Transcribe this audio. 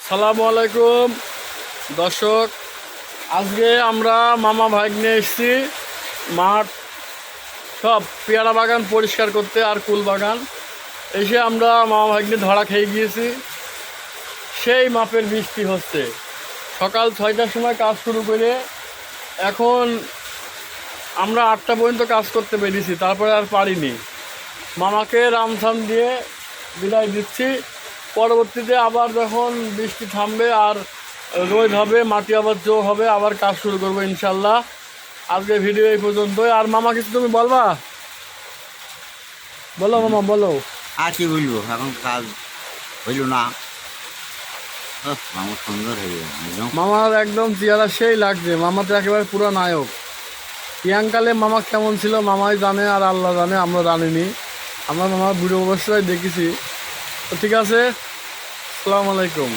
সালামু আলাইকুম দর্শক, আজকে আমরা মামা ভাগ্নে এসেছি মাঠ সব পেয়ারা বাগান পরিষ্কার করতে আর কুল বাগান। এসে আমরা মামা ভাগ্নে ধরা খেয়ে গিয়েছি। সেই মাপের বৃষ্টি হচ্ছে। সকাল 6টার সময় কাজ শুরু করে এখন আমরা 8টা পর্যন্ত কাজ করতে পেরেছি, তারপরে আর পারিনি। মামাকে রামসাম দিয়ে বিদায় দিচ্ছি। পরবর্তীতে আবার যখন বৃষ্টি থামবে আর রোদ হবে, মাটি আবার জো হবে, আবার কাজ শুরু করবো ইনশাল্লাহ। আজকে ভিডিও এই পর্যন্তই। আর মামা কিছু তুমি বলবা? বলো মামা, বলো। আর কি বলবো, এখন কাজ হইল না। মামা সুন্দর হয়ে গেল, মামার একদম চেহারা সেই লাগছে। মামা তো একেবারে পুরো নায়ক। প্রিয়াঙ্কালে মামা কেমন ছিল মামাই জানে, আর আল্লাহ জানে, আমরা জানিনি। আমরা মামার ভিডিও অবশ্যই দেখেছি। তো ঠিক আছে, আসসালামু আলাইকুম।